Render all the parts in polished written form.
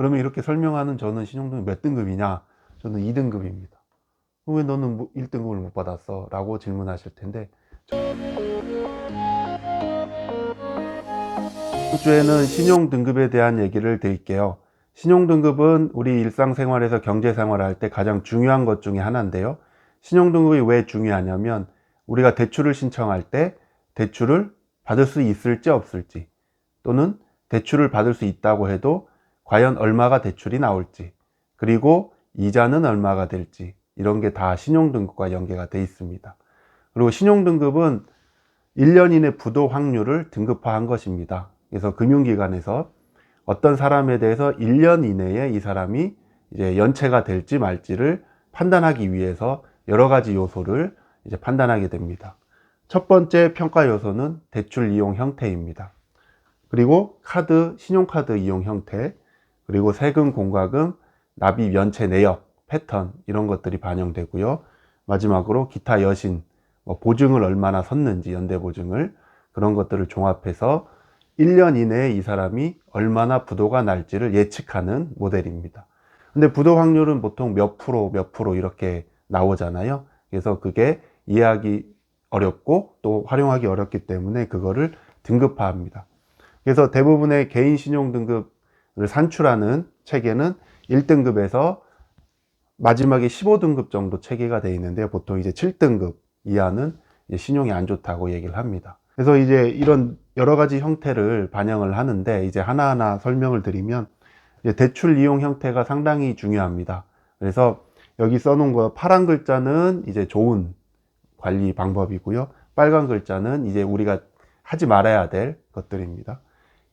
그러면 이렇게 설명하는 저는 신용등급 몇 등급이냐? 저는 2등급입니다. 왜 너는 1등급을 못 받았어? 라고 질문하실 텐데, 이번 주에는 신용등급에 대한 얘기를 드릴게요. 신용등급은 우리 일상생활에서 경제생활을 할 때 가장 중요한 것 중에 하나인데요. 신용등급이 왜 중요하냐면 우리가 대출을 신청할 때 대출을 받을 수 있을지 없을지, 또는 대출을 받을 수 있다고 해도 과연 얼마가 대출이 나올지, 그리고 이자는 얼마가 될지, 이런 게 다 신용등급과 연계가 돼 있습니다. 그리고 신용등급은 1년 이내 부도 확률을 등급화한 것입니다. 그래서 금융기관에서 어떤 사람에 대해서 1년 이내에 이 사람이 이제 연체가 될지 말지를 판단하기 위해서 여러 가지 요소를 이제 판단하게 됩니다. 첫 번째 평가 요소는 대출 이용 형태입니다. 그리고 신용카드 이용 형태, 그리고 세금 공과금, 납입 연체 내역, 패턴, 이런 것들이 반영되고요. 마지막으로 기타 여신, 보증을 얼마나 섰는지, 연대보증을, 그런 것들을 종합해서 1년 이내에 이 사람이 얼마나 부도가 날지를 예측하는 모델입니다. 근데 부도 확률은 보통 몇 프로 이렇게 나오잖아요. 그래서 그게 이해하기 어렵고 또 활용하기 어렵기 때문에 그거를 등급화합니다. 그래서 대부분의 개인 신용 등급을 산출하는 체계는 1등급에서 마지막에 15등급 정도 체계가 되어 있는데, 보통 이제 7등급 이하는 신용이 안 좋다고 얘기를 합니다. 그래서 이제 이런 여러 가지 형태를 반영을 하는데, 이제 하나하나 설명을 드리면, 이제 대출 이용 형태가 상당히 중요합니다. 그래서 여기 써놓은 거, 파란 글자는 이제 좋은 관리 방법이고요. 빨간 글자는 이제 우리가 하지 말아야 될 것들입니다.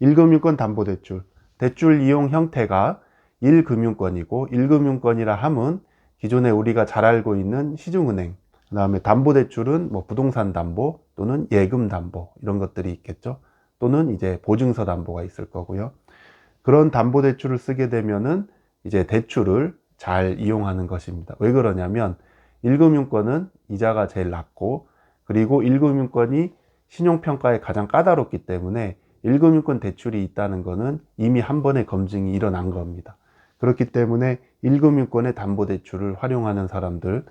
1금융권 담보대출, 대출 이용 형태가 1금융권이고, 1금융권이라 함은 기존에 우리가 잘 알고 있는 시중은행, 그 다음에 담보대출은 뭐 부동산 담보 또는 예금 담보, 이런 것들이 있겠죠. 또는 이제 보증서 담보가 있을 거고요. 그런 담보대출을 쓰게 되면은 이제 대출을 잘 이용하는 것입니다. 왜 그러냐면 1금융권은 이자가 제일 낮고, 그리고 1금융권이 신용평가에 가장 까다롭기 때문에 1금융권 대출이 있다는 것은 이미 한 번의 검증이 일어난 겁니다. 그렇기 때문에 1금융권의 담보대출을 활용하는 사람들,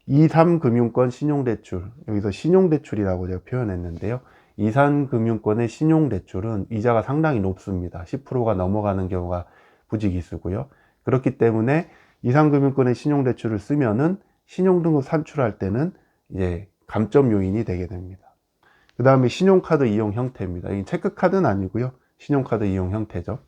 2, 3금융권 신용대출, 여기서 신용대출이라고 제가 표현했는데요. 2, 3금융권의 신용대출은 이자가 상당히 높습니다. 10%가 넘어가는 경우가 부지기수고요. 그렇기 때문에 2, 3금융권의 신용대출을 쓰면은 신용등급 산출할 때는 이제 감점 요인이 되게 됩니다. 그 다음에 신용카드 이용 형태입니다. 이 체크카드는 아니고요. 신용카드 이용 형태죠.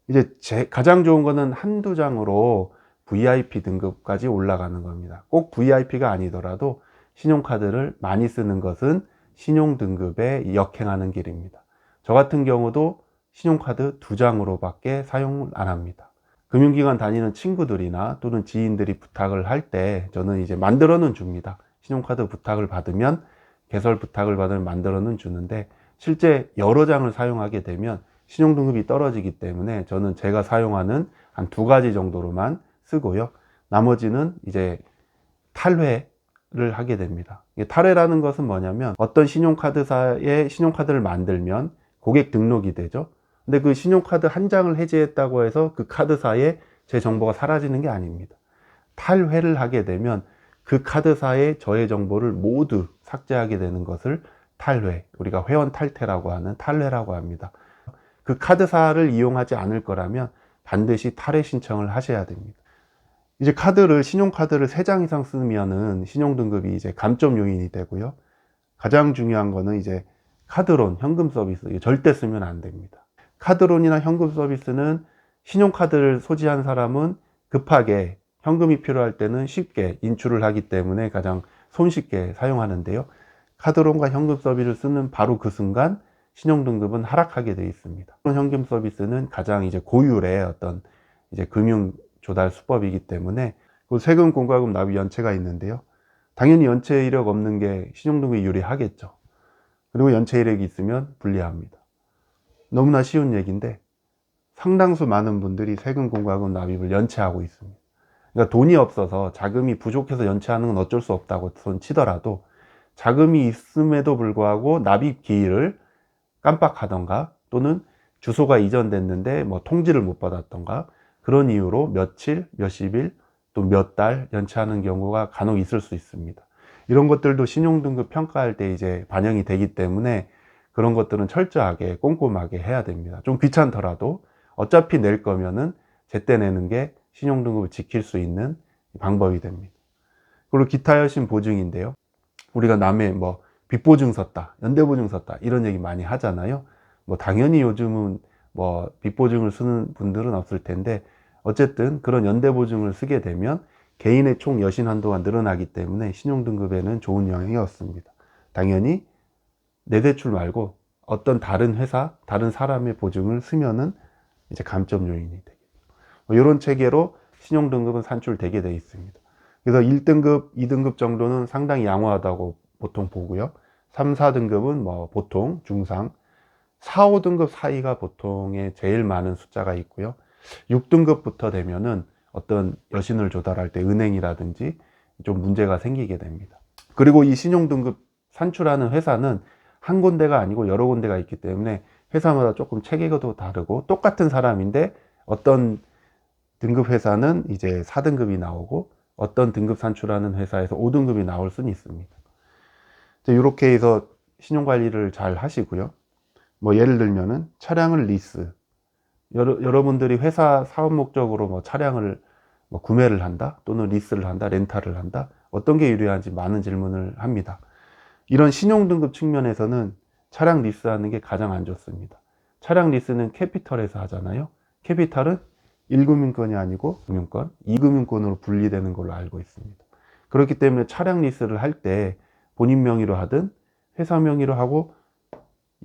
이제 가장 좋은 거는 한두 장으로 VIP 등급까지 올라가는 겁니다. 꼭 VIP가 아니더라도 신용카드를 많이 쓰는 것은 신용등급에 역행하는 길입니다. 저 같은 경우도 신용카드 2장으로 밖에 사용을 안 합니다. 금융기관 다니는 친구들이나 또는 지인들이 부탁을 할 때 저는 이제 만들어는 줍니다. 신용카드 부탁을 받으면, 개설 부탁을 받으면 만들어는 주는데, 실제 여러 장을 사용하게 되면 신용등급이 떨어지기 때문에 저는 제가 사용하는 한 2가지 정도로만 쓰고요. 나머지는 이제 탈회를 하게 됩니다. 탈회라는 것은 뭐냐면, 어떤 신용카드사에 신용카드를 만들면 고객 등록이 되죠. 근데 그 신용카드 한 장을 해지했다고 해서 그 카드사에 제 정보가 사라지는 게 아닙니다. 탈회를 하게 되면 그 카드사의 저의 정보를 모두 삭제하게 되는 것을 탈회, 우리가 회원 탈퇴라고 하는 탈회라고 합니다. 그 카드사를 이용하지 않을 거라면 반드시 탈회 신청을 하셔야 됩니다. 이제 신용카드를 3장 이상 쓰면은 신용등급이 이제 감점 요인이 되고요. 가장 중요한 거는 이제 카드론, 현금 서비스, 이거 절대 쓰면 안 됩니다. 카드론이나 현금 서비스는 신용카드를 소지한 사람은 급하게 현금이 필요할 때는 쉽게 인출을 하기 때문에 가장 손쉽게 사용하는데요. 카드론과 현금 서비스를 쓰는 바로 그 순간 신용등급은 하락하게 되어 있습니다. 현금 서비스는 가장 이제 고율의 어떤 이제 금융 조달 수법이기 때문에, 그 세금 공과금 납입 연체가 있는데요. 당연히 연체 이력 없는 게 신용등급이 유리하겠죠. 그리고 연체 이력이 있으면 불리합니다. 너무나 쉬운 얘기인데 상당수 많은 분들이 세금 공과금 납입을 연체하고 있습니다. 그러니까 돈이 없어서, 자금이 부족해서 연체하는 건 어쩔 수 없다고 손 치더라도, 자금이 있음에도 불구하고 납입 기일을 깜빡하던가, 또는 주소가 이전됐는데 뭐 통지를 못 받았던가, 그런 이유로 며칠, 몇십일, 또 몇 달 연체하는 경우가 간혹 있을 수 있습니다. 이런 것들도 신용등급 평가할 때 이제 반영이 되기 때문에 그런 것들은 철저하게 꼼꼼하게 해야 됩니다. 좀 귀찮더라도 어차피 낼 거면은 제때 내는 게 신용등급을 지킬 수 있는 방법이 됩니다. 그리고 기타 여신 보증인데요. 우리가 남의 뭐 빚보증 섰다, 연대보증 섰다 이런 얘기 많이 하잖아요. 뭐 당연히 요즘은 뭐 빚보증을 쓰는 분들은 없을 텐데 어쨌든 그런 연대보증을 쓰게 되면 개인의 총 여신 한도가 늘어나기 때문에 신용등급에는 좋은 영향이 없습니다. 당연히 내 대출 말고 어떤 다른 회사, 다른 사람의 보증을 쓰면은 이제 감점 요인이 되겠죠. 이런 체계로 신용등급은 산출되게 되어 있습니다. 그래서 1등급, 2등급 정도는 상당히 양호하다고 보통 보고요. 3, 4등급은 뭐 보통, 중상, 4, 5등급 사이가 보통에 제일 많은 숫자가 있고요. 6등급부터 되면은 어떤 여신을 조달할 때 은행이라든지 좀 문제가 생기게 됩니다. 그리고 이 신용등급 산출하는 회사는 한 군데가 아니고 여러 군데가 있기 때문에 회사마다 조금 체계도 다르고 똑같은 사람인데 어떤 등급 회사는 이제 4등급이 나오고 어떤 등급 산출하는 회사에서 5등급이 나올 수는 있습니다. 이렇게 해서 신용관리를 잘 하시고요. 뭐 예를 들면은 차량을 리스, 여러분들이 회사 사업 목적으로 뭐 차량을 뭐 구매를 한다 또는 리스를 한다, 렌탈을 한다, 어떤 게 유리한지 많은 질문을 합니다. 이런 신용등급 측면에서는 차량 리스하는 게 가장 안 좋습니다. 차량 리스는 캐피털에서 하잖아요. 캐피탈은 1금융권이 아니고 금융권, 2금융권으로 분리되는 걸로 알고 있습니다. 그렇기 때문에 차량 리스를 할 때 본인 명의로 하든 회사 명의로 하고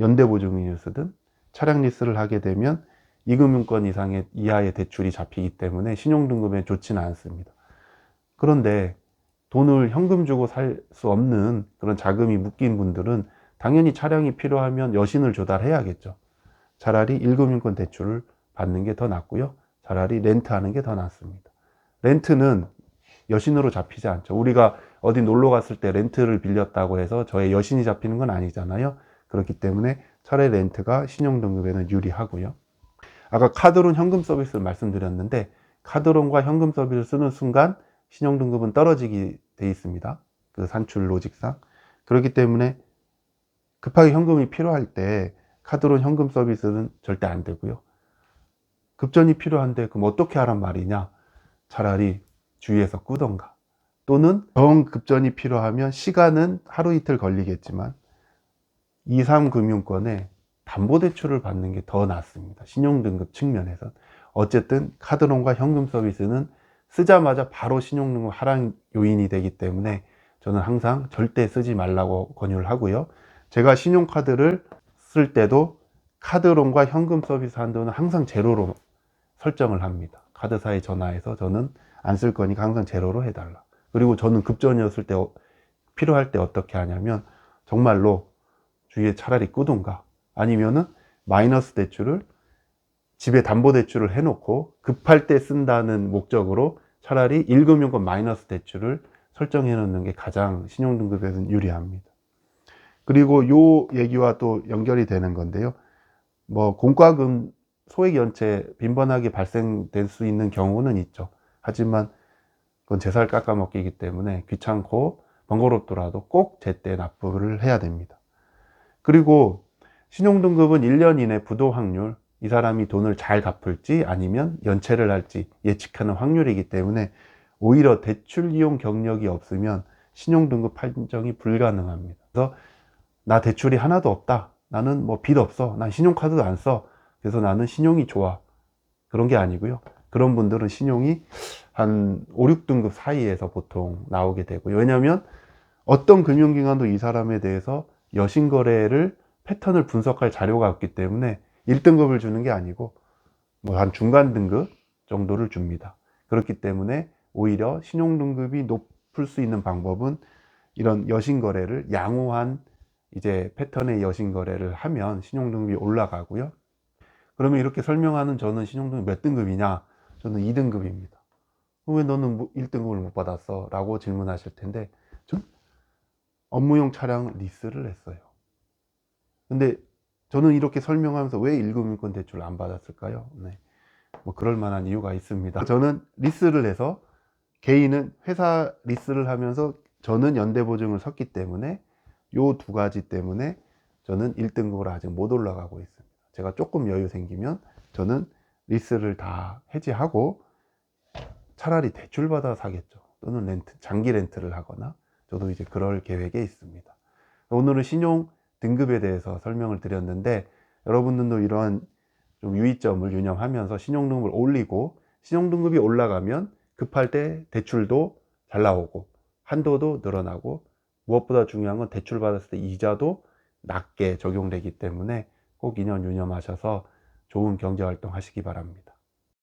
연대보증인을 쓰든 차량 리스를 하게 되면 2금융권 이하의 대출이 잡히기 때문에 신용등급에 좋지는 않습니다. 그런데 돈을 현금 주고 살 수 없는 그런 자금이 묶인 분들은 당연히 차량이 필요하면 여신을 조달해야겠죠. 차라리 1금융권 대출을 받는 게 더 낫고요. 차라리 렌트하는 게 더 낫습니다. 렌트는 여신으로 잡히지 않죠. 우리가 어디 놀러 갔을 때 렌트를 빌렸다고 해서 저의 여신이 잡히는 건 아니잖아요. 그렇기 때문에 차라리 렌트가 신용등급에는 유리하고요. 아까 카드론 현금 서비스를 말씀드렸는데 카드론과 현금 서비스를 쓰는 순간 신용등급은 떨어지게 돼 있습니다. 그 산출 로직상. 그렇기 때문에 급하게 현금이 필요할 때 카드론 현금 서비스는 절대 안 되고요. 급전이 필요한데 그럼 어떻게 하란 말이냐? 차라리 주위에서 꾸던가 또는 정 급전이 필요하면 시간은 하루 이틀 걸리겠지만 2, 3금융권에 담보대출을 받는 게 더 낫습니다. 신용등급 측면에서. 어쨌든 카드론과 현금 서비스는 쓰자마자 바로 신용등급 하락 요인이 되기 때문에 저는 항상 절대 쓰지 말라고 권유를 하고요. 제가 신용카드를 쓸 때도 카드론과 현금 서비스 한도는 항상 제로로 설정을 합니다. 카드사에 전화해서 저는 안 쓸 거니까 항상 제로로 해달라. 그리고 저는 급전이었을 때 필요할 때 어떻게 하냐면 정말로 주위에 차라리 꾸든가 아니면은 마이너스 대출을 집에 담보대출을 해놓고 급할 때 쓴다는 목적으로 차라리 1금융권 마이너스 대출을 설정해 놓는 게 가장 신용등급에서는 유리합니다. 그리고 요 얘기와 또 연결이 되는 건데요. 뭐 공과금 소액 연체 빈번하게 발생될 수 있는 경우는 있죠. 하지만 그건 제살 깎아먹기이기 때문에 귀찮고 번거롭더라도 꼭 제때 납부를 해야 됩니다. 그리고 신용등급은 1년 이내 부도 확률, 이 사람이 돈을 잘 갚을지 아니면 연체를 할지 예측하는 확률이기 때문에 오히려 대출 이용 경력이 없으면 신용등급 판정이 불가능합니다. 그래서 나 대출이 하나도 없다. 나는 뭐 빚 없어. 난 신용카드도 안 써. 그래서 나는 신용이 좋아. 그런 게 아니고요. 그런 분들은 신용이 한 5, 6등급 사이에서 보통 나오게 되고요. 왜냐하면 어떤 금융기관도 이 사람에 대해서 여신거래를 패턴을 분석할 자료가 없기 때문에 1등급을 주는 게 아니고 뭐 한 중간 등급 정도를 줍니다. 그렇기 때문에 오히려 신용등급이 높을 수 있는 방법은 이런 여신거래를 양호한 이제 패턴의 여신거래를 하면 신용등급이 올라가고요. 그러면 이렇게 설명하는 저는 신용등급 몇 등급이냐? 저는 2등급입니다. 왜 너는 1등급을 못 받았어? 라고 질문하실 텐데 전 업무용 차량 리스를 했어요. 근데 저는 이렇게 설명하면서 왜 1금융권 대출을 안 받았을까요? 네. 뭐 그럴 만한 이유가 있습니다. 저는 리스를 해서, 개인은 회사 리스를 하면서 저는 연대보증을 섰기 때문에 요 두 가지 때문에 저는 1등급으로 아직 못 올라가고 있습니다. 제가 조금 여유 생기면 저는 리스를 다 해지하고 차라리 대출받아 사겠죠. 또는 장기 렌트를 하거나, 저도 이제 그럴 계획에 있습니다. 오늘은 신용 등급에 대해서 설명을 드렸는데, 여러분들도 이러한 좀 유의점을 유념하면서 신용등급을 올리고, 신용등급이 올라가면 급할 때 대출도 잘 나오고 한도도 늘어나고, 무엇보다 중요한 건 대출 받았을 때 이자도 낮게 적용되기 때문에 꼭 이년 유념하셔서 좋은 경제활동 하시기 바랍니다.